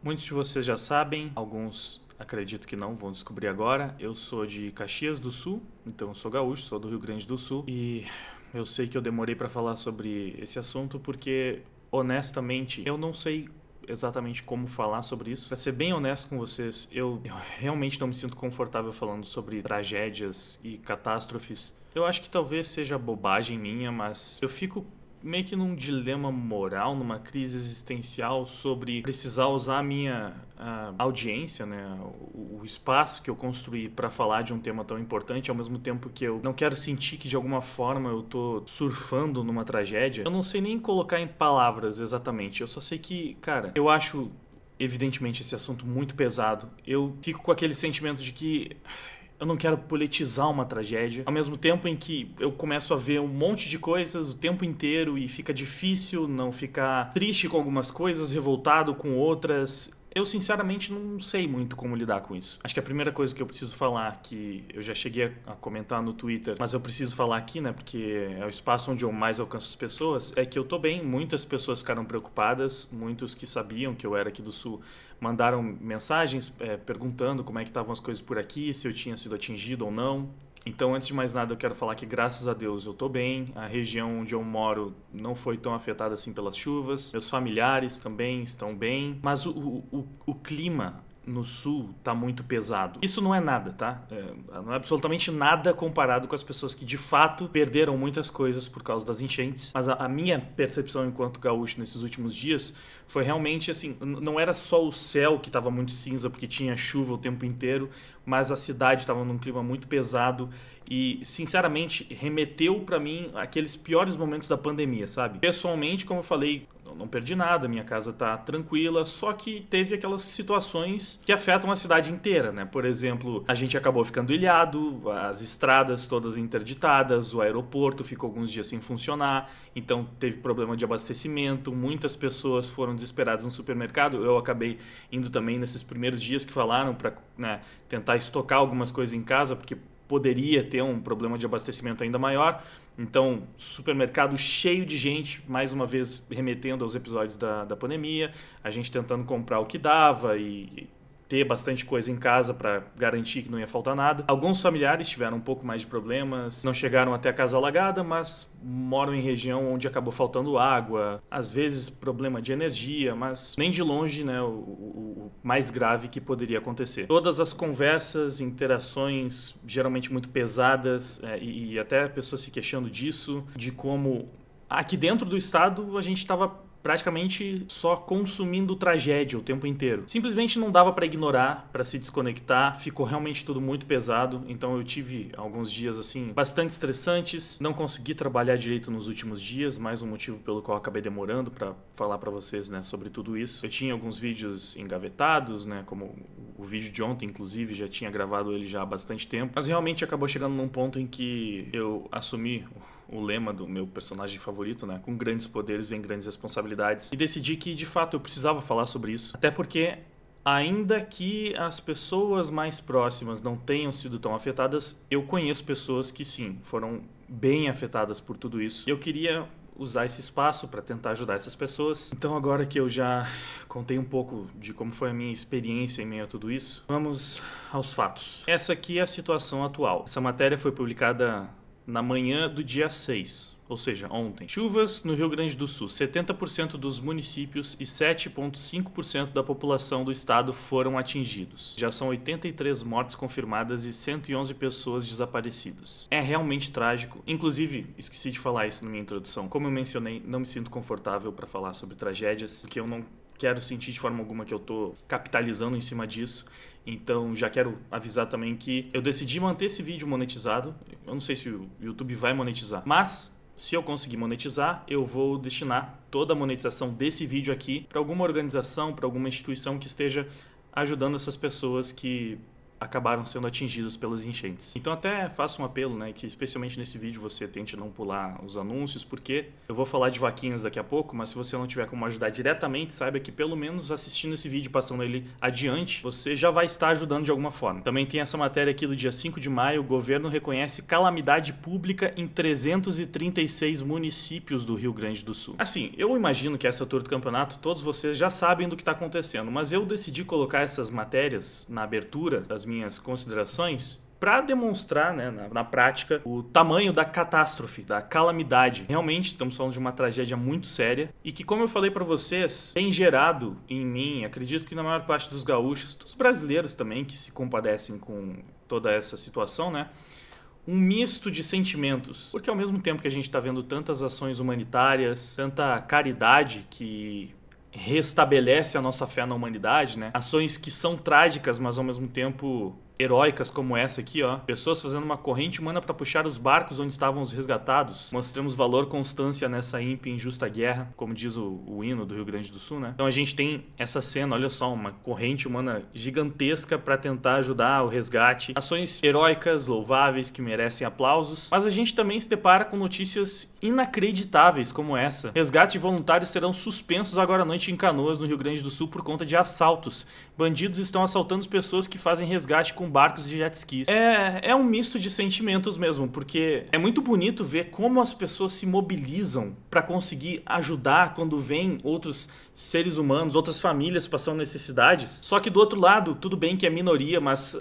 Muitos de vocês já sabem, alguns acredito que não, vão descobrir agora. Eu sou de Caxias do Sul, então eu sou gaúcho, sou do Rio Grande do Sul. E eu sei que eu demorei para falar sobre esse assunto porque, honestamente, eu não sei exatamente como falar sobre isso. Para ser bem honesto com vocês, eu realmente não me sinto confortável falando sobre tragédias e catástrofes. Eu acho que talvez seja bobagem minha, mas eu fico meio que num dilema moral, numa crise existencial sobre precisar usar a minha audiência, né, o espaço que eu construí para falar de um tema tão importante, ao mesmo tempo que eu não quero sentir que de alguma forma eu tô surfando numa tragédia. Eu não sei nem colocar em palavras exatamente, eu só sei que, cara, eu acho evidentemente esse assunto muito pesado. Eu fico com aquele sentimento de que eu não quero politizar uma tragédia, ao mesmo tempo em que eu começo a ver um monte de coisas o tempo inteiro e fica difícil não ficar triste com algumas coisas, revoltado com outras. Eu sinceramente não sei muito como lidar com isso. Acho que a primeira coisa que eu preciso falar, que eu já cheguei a comentar no Twitter, mas eu preciso falar aqui, né, porque é o espaço onde eu mais alcanço as pessoas, é que eu tô bem. Muitas pessoas ficaram preocupadas, muitos que sabiam que eu era aqui do Sul mandaram mensagens perguntando como é que estavam as coisas por aqui, se eu tinha sido atingido ou não. Então, antes de mais nada, eu quero falar que, graças a Deus, eu tô bem. A região onde eu moro não foi tão afetada assim pelas chuvas. Meus familiares também estão bem. Mas o clima no sul tá muito pesado. Isso não é nada, tá? Não é absolutamente nada comparado com as pessoas que, de fato, perderam muitas coisas por causa das enchentes. Mas a minha percepção enquanto gaúcho nesses últimos dias foi realmente assim, não era só o céu que estava muito cinza porque tinha chuva o tempo inteiro, mas a cidade estava num clima muito pesado e, sinceramente, remeteu para mim aqueles piores momentos da pandemia, sabe? Pessoalmente, como eu falei, eu não perdi nada, minha casa tá tranquila, só que teve aquelas situações que afetam a cidade inteira, né? Por exemplo, a gente acabou ficando ilhado, as estradas todas interditadas, o aeroporto ficou alguns dias sem funcionar, então teve problema de abastecimento, muitas pessoas foram desesperadas no supermercado. Eu acabei indo também nesses primeiros dias que falaram para, né, tentar estocar algumas coisas em casa, porque poderia ter um problema de abastecimento ainda maior. Então, supermercado cheio de gente, mais uma vez remetendo aos episódios da pandemia, a gente tentando comprar o que dava e ter bastante coisa em casa para garantir que não ia faltar nada. Alguns familiares tiveram um pouco mais de problemas, não chegaram até a casa alagada, mas moram em região onde acabou faltando água, às vezes problema de energia, mas nem de longe, né, o mais grave que poderia acontecer. Todas as conversas, interações geralmente muito pesadas, e até pessoas se queixando disso, de como aqui dentro do estado a gente estava praticamente só consumindo tragédia o tempo inteiro. Simplesmente não dava para ignorar, para se desconectar, ficou realmente tudo muito pesado, então eu tive alguns dias assim bastante estressantes, não consegui trabalhar direito nos últimos dias, mais um motivo pelo qual acabei demorando para falar para vocês, né, sobre tudo isso. Eu tinha alguns vídeos engavetados, né, como o vídeo de ontem, inclusive, já tinha gravado ele já há bastante tempo, mas realmente acabou chegando num ponto em que eu assumi o lema do meu personagem favorito, né? Com grandes poderes vem grandes responsabilidades. E decidi que, de fato, eu precisava falar sobre isso. Até porque, ainda que as pessoas mais próximas não tenham sido tão afetadas, eu conheço pessoas que, sim, foram bem afetadas por tudo isso. E eu queria usar esse espaço para tentar ajudar essas pessoas. Então, agora que eu já contei um pouco de como foi a minha experiência em meio a tudo isso, vamos aos fatos. Essa aqui é a situação atual. Essa matéria foi publicada na manhã do dia 6, ou seja, ontem. Chuvas no Rio Grande do Sul. 70% dos municípios e 7,5% da população do estado foram atingidos. Já são 83 mortes confirmadas e 111 pessoas desaparecidas. É realmente trágico. Inclusive, esqueci de falar isso na minha introdução. Como eu mencionei, não me sinto confortável para falar sobre tragédias, porque eu não quero sentir de forma alguma que eu tô capitalizando em cima disso. Então já quero avisar também que eu decidi manter esse vídeo monetizado. Eu não sei se o YouTube vai monetizar, mas se eu conseguir monetizar, eu vou destinar toda a monetização desse vídeo aqui para alguma organização, para alguma instituição que esteja ajudando essas pessoas que acabaram sendo atingidas pelas enchentes. Então até faço um apelo, né, que especialmente nesse vídeo você tente não pular os anúncios, porque eu vou falar de vaquinhas daqui a pouco, mas se você não tiver como ajudar diretamente, saiba que pelo menos assistindo esse vídeo, passando ele adiante, você já vai estar ajudando de alguma forma. Também tem essa matéria aqui do dia 5 de maio, o governo reconhece calamidade pública em 336 municípios do Rio Grande do Sul. Assim, eu imagino que essa altura do campeonato todos vocês já sabem do que está acontecendo, mas eu decidi colocar essas matérias na abertura das minhas considerações para demonstrar, né, na prática, o tamanho da catástrofe, da calamidade. Realmente estamos falando de uma tragédia muito séria e que, como eu falei para vocês, tem gerado em mim, acredito que na maior parte dos gaúchos, dos brasileiros também, que se compadecem com toda essa situação, né, um misto de sentimentos. Porque ao mesmo tempo que a gente está vendo tantas ações humanitárias, tanta caridade que restabelece a nossa fé na humanidade, né? Ações que são trágicas, mas ao mesmo tempo heróicas, como essa aqui, ó. Pessoas fazendo uma corrente humana para puxar os barcos onde estavam os resgatados. Mostramos valor, constância nessa ímpia e injusta guerra, como diz o hino do Rio Grande do Sul, né? Então a gente tem essa cena, olha só, uma corrente humana gigantesca para tentar ajudar o resgate. Ações heróicas, louváveis, que merecem aplausos. Mas a gente também se depara com notícias inacreditáveis como essa. Resgates de voluntários serão suspensos agora à noite em Canoas, no Rio Grande do Sul, por conta de assaltos. Bandidos estão assaltando pessoas que fazem resgate com barcos e jet skis. É um misto de sentimentos mesmo, porque é muito bonito ver como as pessoas se mobilizam para conseguir ajudar quando vêm outros seres humanos, outras famílias passando necessidades. Só que do outro lado, tudo bem que é minoria, mas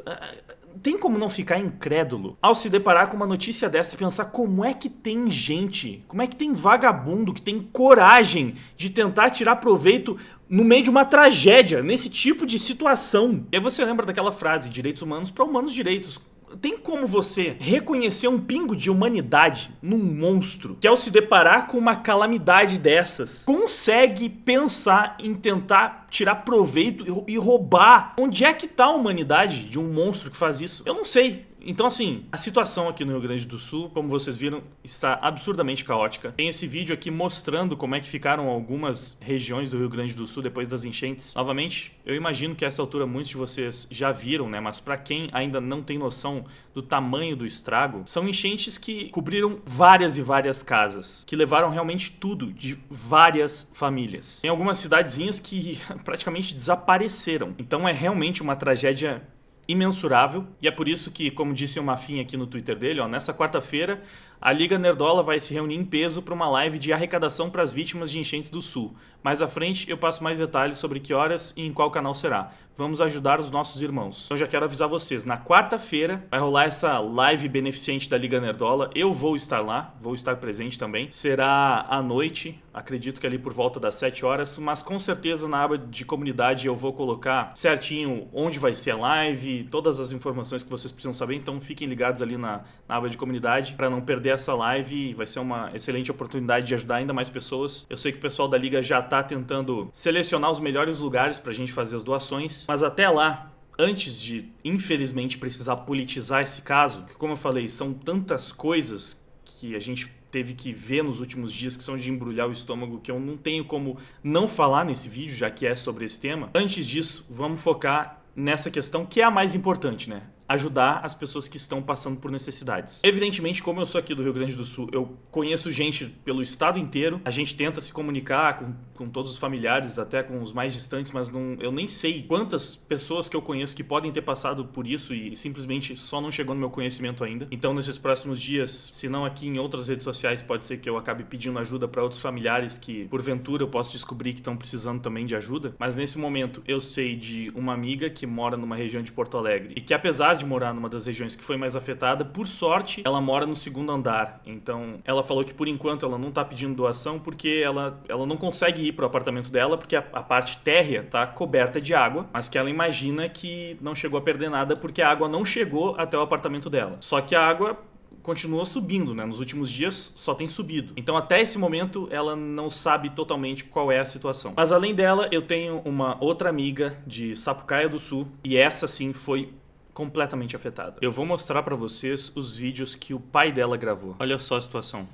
tem como não ficar incrédulo ao se deparar com uma notícia dessa e pensar como é que tem gente, como é que tem vagabundo que tem coragem de tentar tirar proveito no meio de uma tragédia, nesse tipo de situação. E aí você lembra daquela frase, direitos humanos para humanos direitos. Tem como você reconhecer um pingo de humanidade num monstro que, ao se deparar com uma calamidade dessas, consegue pensar em tentar tirar proveito e roubar? Onde é que tá a humanidade de um monstro que faz isso? Eu não sei. Então, assim, a situação aqui no Rio Grande do Sul, como vocês viram, está absurdamente caótica. Tem esse vídeo aqui mostrando como é que ficaram algumas regiões do Rio Grande do Sul depois das enchentes. Novamente, eu imagino que a essa altura muitos de vocês já viram, né? Mas para quem ainda não tem noção do tamanho do estrago, são enchentes que cobriram várias e várias casas, que levaram realmente tudo de várias famílias. Tem algumas cidadezinhas que praticamente desapareceram. Então é realmente uma tragédia imensurável, e é por isso que, como disse o Mafinha aqui no Twitter dele, ó, nessa quarta-feira a Liga Nerdola vai se reunir em peso para uma live de arrecadação para as vítimas de enchentes do Sul. Mais à frente eu passo mais detalhes sobre que horas e em qual canal será. Vamos ajudar os nossos irmãos. Então já quero avisar vocês, na quarta-feira vai rolar essa live beneficente da Liga Nerdola. Eu vou estar lá, vou estar presente também. Será à noite, acredito que ali por volta das 7 horas, mas com certeza na aba de comunidade eu vou colocar certinho onde vai ser a live, todas as informações que vocês precisam saber, então fiquem ligados ali na aba de comunidade para não perder essa live. Vai ser uma excelente oportunidade de ajudar ainda mais pessoas. Eu sei que o pessoal da Liga já está tentando selecionar os melhores lugares para a gente fazer as doações, mas até lá, antes de, infelizmente, precisar politizar esse caso, que como eu falei, são tantas coisas que a gente teve que ver nos últimos dias que são de embrulhar o estômago, que eu não tenho como não falar nesse vídeo, já que é sobre esse tema. Antes disso, vamos focar nessa questão que é a mais importante, né? Ajudar as pessoas que estão passando por necessidades. Evidentemente, como eu sou aqui do Rio Grande do Sul, eu conheço gente pelo estado inteiro, a gente tenta se comunicar com todos os familiares, até com os mais distantes, mas eu nem sei quantas pessoas que eu conheço que podem ter passado por isso e simplesmente só não chegou no meu conhecimento ainda. Então, nesses próximos dias, se não aqui em outras redes sociais, pode ser que eu acabe pedindo ajuda para outros familiares que, porventura, eu posso descobrir que estão precisando também de ajuda. Mas nesse momento, eu sei de uma amiga que mora numa região de Porto Alegre e que, apesar de morar numa das regiões que foi mais afetada, por sorte, ela mora no segundo andar. Então, ela falou que por enquanto ela não tá pedindo doação porque ela não consegue ir pro apartamento dela porque a parte térrea tá coberta de água, mas que ela imagina que não chegou a perder nada porque a água não chegou até o apartamento dela. Só que a água continua subindo, né? Nos últimos dias só tem subido. Então até esse momento ela não sabe totalmente qual é a situação. Mas além dela, eu tenho uma outra amiga de Sapucaia do Sul e essa sim foi completamente afetada. Eu vou mostrar pra vocês os vídeos que o pai dela gravou. Olha só a situação.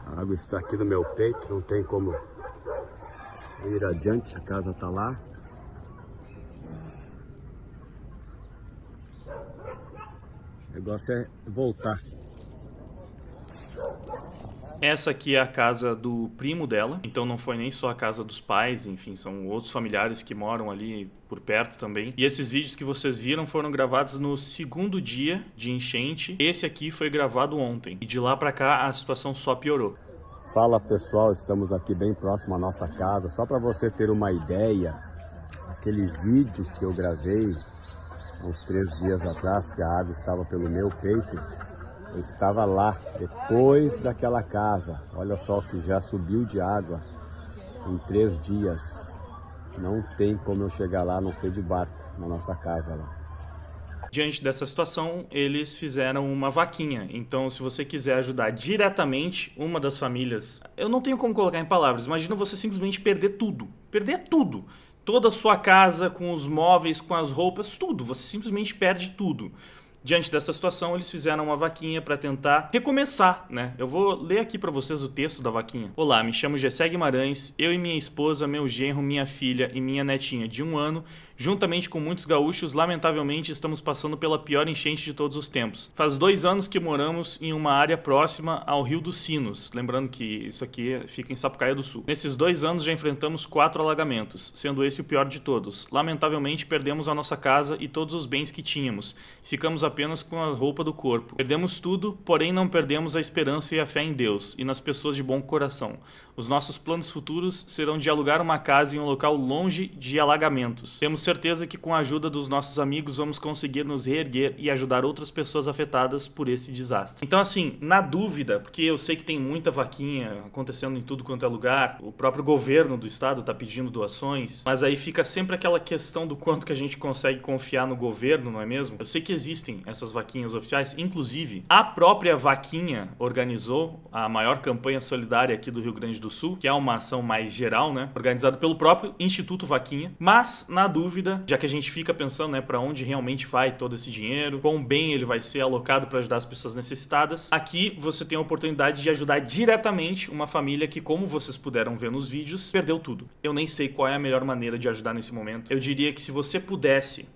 A água está aqui no meu peito, não tem como ir adiante, a casa tá lá. O negócio é voltar. Essa aqui é a casa do primo dela, então não foi nem só a casa dos pais, enfim, são outros familiares que moram ali por perto também. E esses vídeos que vocês viram foram gravados no segundo dia de enchente. Esse aqui foi gravado ontem. E de lá pra cá a situação só piorou. Fala pessoal, estamos aqui bem próximo à nossa casa. Só para você ter uma ideia, aquele vídeo que eu gravei uns 3 dias atrás, que a água estava pelo meu peito, eu estava lá, depois daquela casa. Olha só o que já subiu de água em 3 dias. Não tem como eu chegar lá, a não ser de barco, na nossa casa lá. Diante dessa situação, eles fizeram uma vaquinha. Então, se você quiser ajudar diretamente uma das famílias... Eu não tenho como colocar em palavras. Imagina você simplesmente perder tudo. Perder tudo. Toda a sua casa, com os móveis, com as roupas, tudo. Você simplesmente perde tudo. Diante dessa situação, eles fizeram uma vaquinha para tentar recomeçar, né? Eu vou ler aqui para vocês o texto da vaquinha. Olá, me chamo Gessé Guimarães, eu e minha esposa, meu genro, minha filha e minha netinha de 1 ano, juntamente com muitos gaúchos, lamentavelmente estamos passando pela pior enchente de todos os tempos. Faz 2 anos que moramos em uma área próxima ao Rio dos Sinos, lembrando que isso aqui fica em Sapucaia do Sul. Nesses 2 anos já enfrentamos 4 alagamentos, sendo esse o pior de todos. Lamentavelmente perdemos a nossa casa e todos os bens que tínhamos. Ficamos apenas com a roupa do corpo. Perdemos tudo, porém não perdemos a esperança e a fé em Deus e nas pessoas de bom coração. Os nossos planos futuros serão de alugar uma casa em um local longe de alagamentos. Temos certeza que com a ajuda dos nossos amigos vamos conseguir nos reerguer e ajudar outras pessoas afetadas por esse desastre. Então assim, na dúvida, porque eu sei que tem muita vaquinha acontecendo em tudo quanto é lugar, o próprio governo do estado está pedindo doações, mas aí fica sempre aquela questão do quanto que a gente consegue confiar no governo, não é mesmo? Eu sei que existem essas vaquinhas oficiais, inclusive a própria vaquinha organizou a maior campanha solidária aqui do Rio Grande do Sul, que é uma ação mais geral, né, organizada pelo próprio Instituto Vaquinha, mas na dúvida, já que a gente fica pensando, né, para onde realmente vai todo esse dinheiro, quão bem ele vai ser alocado para ajudar as pessoas necessitadas, aqui você tem a oportunidade de ajudar diretamente uma família que, como vocês puderam ver nos vídeos, perdeu tudo. Eu nem sei qual é a melhor maneira de ajudar nesse momento. Eu diria que se você pudesse,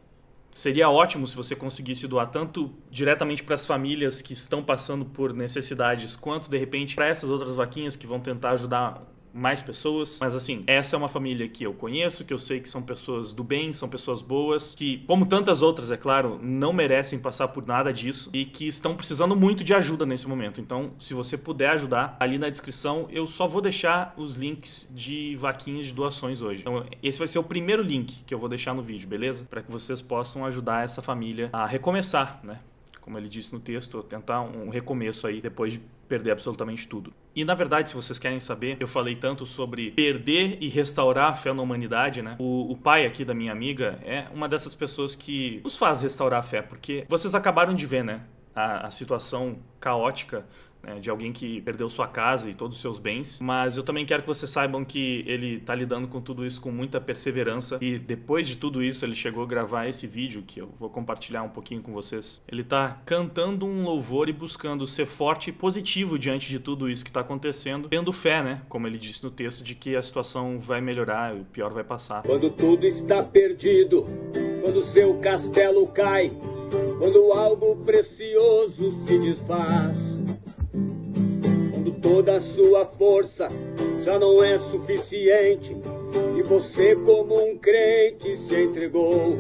seria ótimo se você conseguisse doar tanto diretamente para as famílias que estão passando por necessidades, quanto de repente para essas outras vaquinhas que vão tentar ajudar mais pessoas. Mas assim, essa é uma família que eu conheço, que eu sei que são pessoas do bem, são pessoas boas, que, como tantas outras, é claro, não merecem passar por nada disso e que estão precisando muito de ajuda nesse momento. Então, se você puder ajudar, ali na descrição eu só vou deixar os links de vaquinhas de doações hoje. Então, esse vai ser o primeiro link que eu vou deixar no vídeo, beleza? Para que vocês possam ajudar essa família a recomeçar, né? Como ele disse no texto, tentar um recomeço aí depois de perder absolutamente tudo. E na verdade, se vocês querem saber, eu falei tanto sobre perder e restaurar a fé na humanidade, né? O pai aqui da minha amiga é uma dessas pessoas que nos faz restaurar a fé, porque vocês acabaram de ver, né? A situação caótica, né, de alguém que perdeu sua casa e todos os seus bens, mas eu também quero que vocês saibam que ele tá lidando com tudo isso com muita perseverança e depois de tudo isso ele chegou a gravar esse vídeo que eu vou compartilhar um pouquinho com vocês. Ele tá cantando um louvor e buscando ser forte e positivo diante de tudo isso que tá acontecendo, tendo fé, né, como ele disse no texto, de que a situação vai melhorar e o pior vai passar. Quando tudo está perdido, quando seu castelo cai, quando algo precioso se desfaz, quando toda a sua força já não é suficiente e você como um crente se entregou.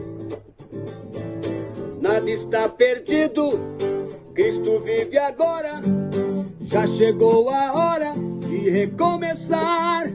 Nada está perdido, Cristo vive agora, já chegou a hora de recomeçar.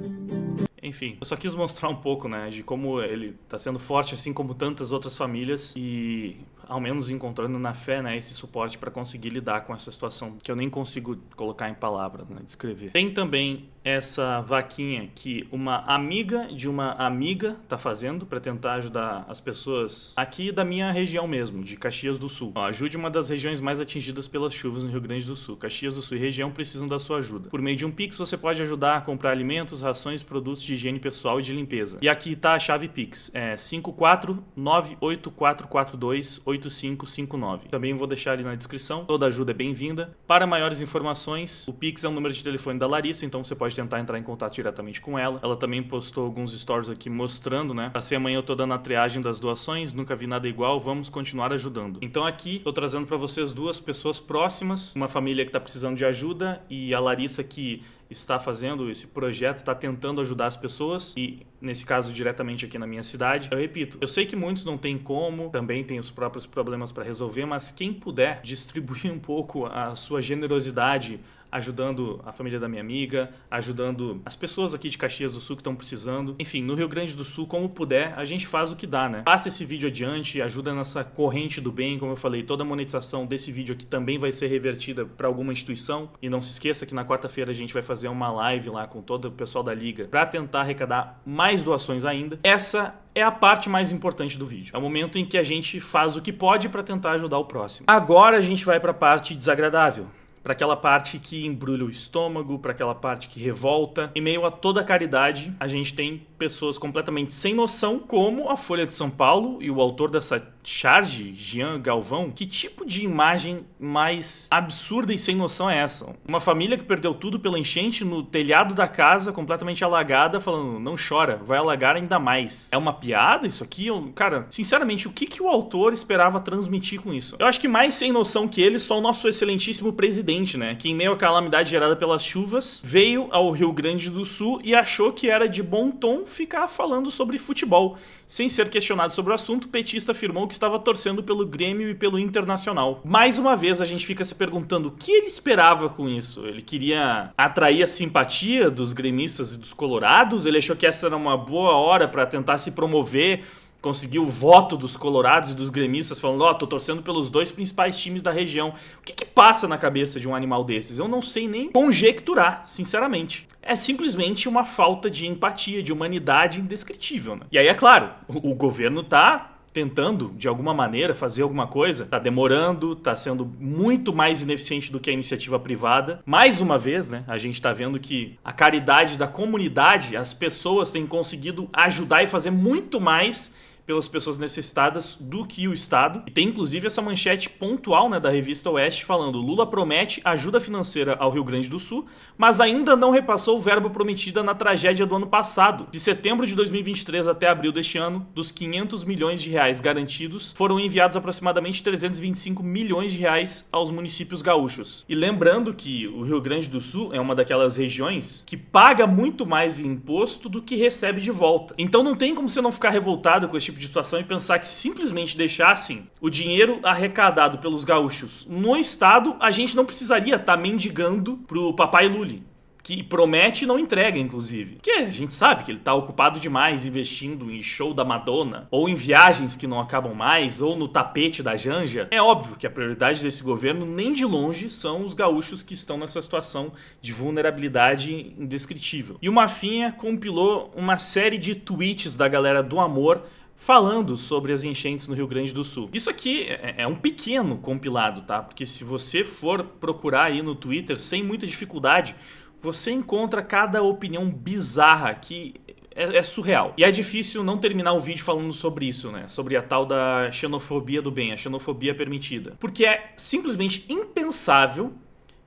Enfim, eu só quis mostrar um pouco, né, de como ele tá sendo forte, assim como tantas outras famílias e ao menos encontrando na fé, né, esse suporte para conseguir lidar com essa situação que eu nem consigo colocar em palavras, né, descrever. Tem também essa vaquinha que uma amiga de uma amiga tá fazendo para tentar ajudar as pessoas aqui da minha região mesmo, de Caxias do Sul. Ó, ajude uma das regiões mais atingidas pelas chuvas no Rio Grande do Sul. Caxias do Sul e região precisam da sua ajuda. Por meio de um Pix você pode ajudar a comprar alimentos, rações, produtos de de higiene pessoal e de limpeza. E aqui tá a chave Pix, é 54984428559. Também vou deixar ali na descrição, toda ajuda é bem-vinda. Para maiores informações, o Pix é o número de telefone da Larissa, então você pode tentar entrar em contato diretamente com ela. Ela também postou alguns stories aqui mostrando, né? Passei amanhã, eu tô dando a triagem das doações, nunca vi nada igual, vamos continuar ajudando. Então aqui, tô trazendo para vocês duas pessoas próximas, uma família que tá precisando de ajuda e a Larissa que está fazendo esse projeto, está tentando ajudar as pessoas e, nesse caso, diretamente aqui na minha cidade. Eu repito, eu sei que muitos não têm como, também têm os próprios problemas para resolver, mas quem puder distribuir um pouco a sua generosidade, ajudando a família da minha amiga, ajudando as pessoas aqui de Caxias do Sul que estão precisando. Enfim, no Rio Grande do Sul, como puder, a gente faz o que dá, né? Passa esse vídeo adiante, ajuda nessa corrente do bem, como eu falei, toda a monetização desse vídeo aqui também vai ser revertida para alguma instituição. E não se esqueça que na quarta-feira a gente vai fazer uma live lá com todo o pessoal da Liga para tentar arrecadar mais doações ainda. Essa é a parte mais importante do vídeo. É o momento em que a gente faz o que pode para tentar ajudar o próximo. Agora a gente vai para a parte desagradável. Para aquela parte que embrulha o estômago, para aquela parte que revolta. Em meio a toda a caridade, a gente tem pessoas completamente sem noção, como a Folha de São Paulo e o autor dessa charge, Jean Galvão. Que tipo de imagem mais absurda e sem noção é essa? Uma família que perdeu tudo pela enchente no telhado da casa, completamente alagada, falando, não chora, vai alagar ainda mais. É uma piada isso aqui? Cara, sinceramente, o que o autor esperava transmitir com isso? Eu acho que mais sem noção que ele, só o nosso excelentíssimo presidente, né? Que em meio à calamidade gerada pelas chuvas, veio ao Rio Grande do Sul e achou que era de bom tom ficar falando sobre futebol. Sem ser questionado sobre o assunto, o petista afirmou que estava torcendo pelo Grêmio e pelo Internacional. Mais uma vez a gente fica se perguntando o que ele esperava com isso. Ele queria atrair a simpatia dos gremistas e dos colorados? Ele achou que essa era uma boa hora para tentar se promover, conseguir o voto dos colorados e dos gremistas falando, tô torcendo pelos dois principais times da região. O que passa na cabeça de um animal desses? Eu não sei nem conjecturar, sinceramente. É simplesmente uma falta de empatia, de humanidade indescritível, né? E aí, é claro, o governo tá tentando, de alguma maneira, fazer alguma coisa, tá demorando, tá sendo muito mais ineficiente do que a iniciativa privada. Mais uma vez, né, a gente tá vendo que a caridade da comunidade, as pessoas têm conseguido ajudar e fazer muito mais pelas pessoas necessitadas do que o Estado. E tem inclusive essa manchete pontual, né, da revista Oeste falando: Lula promete ajuda financeira ao Rio Grande do Sul, mas ainda não repassou o verbo prometido na tragédia do ano passado. De setembro de 2023 até abril deste ano, dos 500 milhões de reais garantidos, foram enviados aproximadamente 325 milhões de reais aos municípios gaúchos. E lembrando que o Rio Grande do Sul é uma daquelas regiões que paga muito mais em imposto do que recebe de volta. Então não tem como você não ficar revoltado com esse tipo de situação e pensar que se simplesmente deixassem o dinheiro arrecadado pelos gaúchos no estado, a gente não precisaria estar mendigando pro papai Lully, que promete e não entrega, inclusive. Porque a gente sabe que ele tá ocupado demais investindo em show da Madonna, ou em viagens que não acabam mais, ou no tapete da Janja. É óbvio que a prioridade desse governo, nem de longe, são os gaúchos que estão nessa situação de vulnerabilidade indescritível. E o Mafinha compilou uma série de tweets da galera do amor falando sobre as enchentes no Rio Grande do Sul. Isso aqui é um pequeno compilado, tá? Porque se você for procurar aí no Twitter sem muita dificuldade, você encontra cada opinião bizarra que é surreal. E é difícil não terminar o vídeo falando sobre isso, né? Sobre a tal da xenofobia do bem, a xenofobia permitida. Porque é simplesmente impensável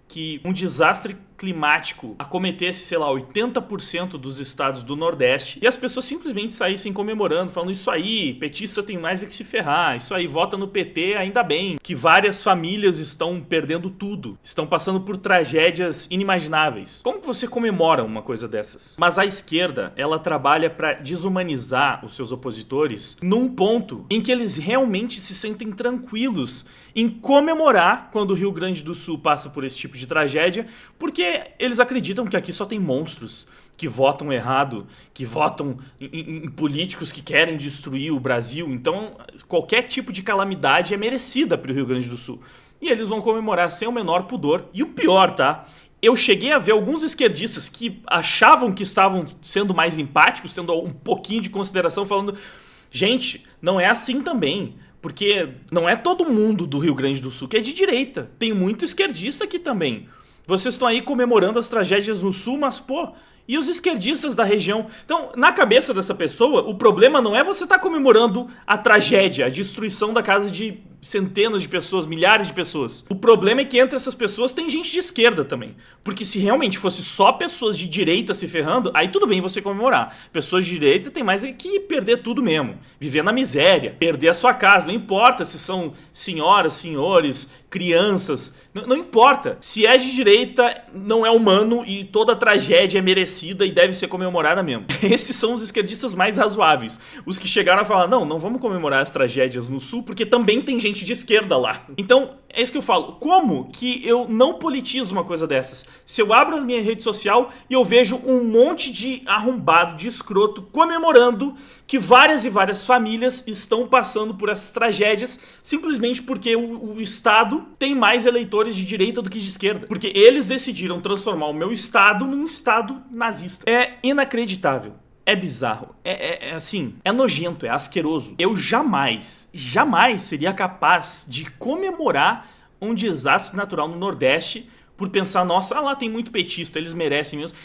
que um desastre climático acometesse, sei lá, 80% dos estados do Nordeste e as pessoas simplesmente saíssem comemorando, falando: isso aí, petista tem mais é que se ferrar, isso aí, vota no PT, ainda bem. Que várias famílias estão perdendo tudo, estão passando por tragédias inimagináveis. Como que você comemora uma coisa dessas? Mas a esquerda, ela trabalha para desumanizar os seus opositores num ponto em que eles realmente se sentem tranquilos em comemorar quando o Rio Grande do Sul passa por esse tipo de tragédia, porque eles acreditam que aqui só tem monstros que votam errado, que votam em políticos que querem destruir o Brasil. Então, qualquer tipo de calamidade é merecida para o Rio Grande do Sul. E eles vão comemorar sem o menor pudor. E o pior, tá? Eu cheguei a ver alguns esquerdistas que achavam que estavam sendo mais empáticos, tendo um pouquinho de consideração, falando: gente, não é assim também. Porque não é todo mundo do Rio Grande do Sul que é de direita. Tem muito esquerdista aqui também. Vocês estão aí comemorando as tragédias no Sul, mas, pô, E os esquerdistas da região. Então, na cabeça dessa pessoa, o problema não é você estar comemorando a tragédia, a destruição da casa de centenas de pessoas, milhares de pessoas. O problema é que entre essas pessoas tem gente de esquerda também. Porque se realmente fosse só pessoas de direita se ferrando, aí tudo bem você comemorar. Pessoas de direita tem mais que perder tudo mesmo. Viver na miséria, perder a sua casa. Não importa se são senhoras, senhores, crianças. Não importa. Se é de direita, não é humano e toda tragédia é merecida e deve ser comemorada mesmo. Esses são os esquerdistas mais razoáveis. Os que chegaram a falar, não vamos comemorar as tragédias no Sul, porque também tem gente de esquerda lá. Então, é isso que eu falo. Como que eu não politizo uma coisa dessas? Se eu abro a minha rede social e eu vejo um monte de arrombado, de escroto, comemorando que várias e várias famílias estão passando por essas tragédias simplesmente porque o Estado tem mais eleitores de direita do que de esquerda. Porque eles decidiram transformar o meu Estado num Estado nazista. É inacreditável. É bizarro, assim, é nojento, é asqueroso. Eu jamais seria capaz de comemorar um desastre natural no Nordeste por pensar, nossa, lá tem muito petista, eles merecem mesmo.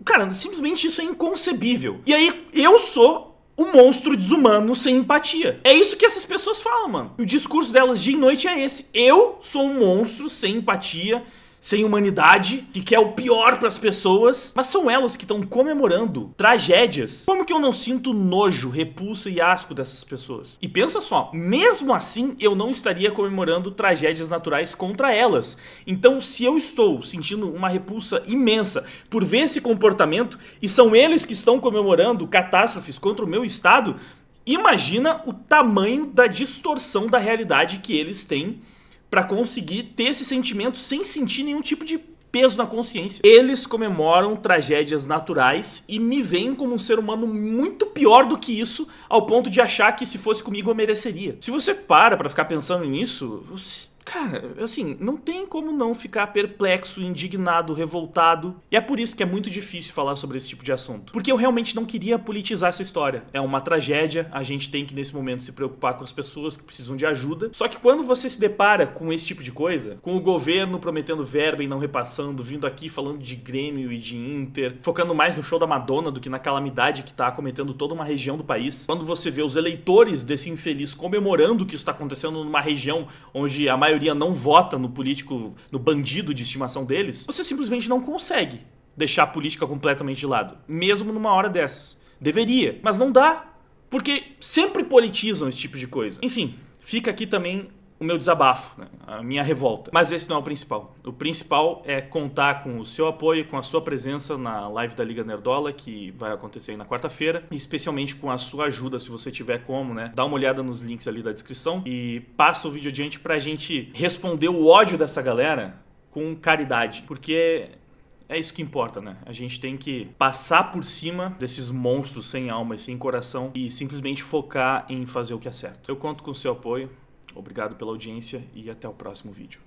Cara, simplesmente isso é inconcebível. E aí, eu sou um monstro desumano sem empatia. É isso que essas pessoas falam, mano. O discurso delas dia e noite é esse. Eu sou um monstro sem empatia, sem humanidade, que quer o pior pras pessoas, mas são elas que estão comemorando tragédias. Como que eu não sinto nojo, repulsa e asco dessas pessoas? E pensa só, mesmo assim eu não estaria comemorando tragédias naturais contra elas. Então, se eu estou sentindo uma repulsa imensa por ver esse comportamento e são eles que estão comemorando catástrofes contra o meu estado, imagina o tamanho da distorção da realidade que eles têm pra conseguir ter esse sentimento sem sentir nenhum tipo de peso na consciência. Eles comemoram tragédias naturais e me veem como um ser humano muito pior do que isso, ao ponto de achar que se fosse comigo eu mereceria. Se você pra ficar pensando nisso, cara, assim, não tem como não ficar perplexo, indignado, revoltado. E é por isso que é muito difícil falar sobre esse tipo de assunto. Porque eu realmente não queria politizar essa história. É uma tragédia, a gente tem que nesse momento se preocupar com as pessoas que precisam de ajuda. Só que quando você se depara com esse tipo de coisa, com o governo prometendo verba e não repassando, vindo aqui falando de Grêmio e de Inter, focando mais no show da Madonna do que na calamidade que tá acometendo toda uma região do país. Quando você vê os eleitores desse infeliz comemorando que isso tá acontecendo numa região onde a maioria não vota no político, no bandido de estimação deles, você simplesmente não consegue deixar a política completamente de lado, mesmo numa hora dessas. Deveria, mas não dá, porque sempre politizam esse tipo de coisa. Enfim, fica aqui também o meu desabafo, né? A minha revolta. Mas esse não é o principal. O principal é contar com o seu apoio, com a sua presença na live da Liga Nerdola, que vai acontecer aí na quarta-feira, e especialmente com a sua ajuda, se você tiver como, né? Dá uma olhada nos links ali da descrição e passa o vídeo adiante pra gente responder o ódio dessa galera com caridade, porque é isso que importa, né? A gente tem que passar por cima desses monstros sem alma e sem coração e simplesmente focar em fazer o que é certo. Eu conto com o seu apoio. Obrigado pela audiência e até o próximo vídeo.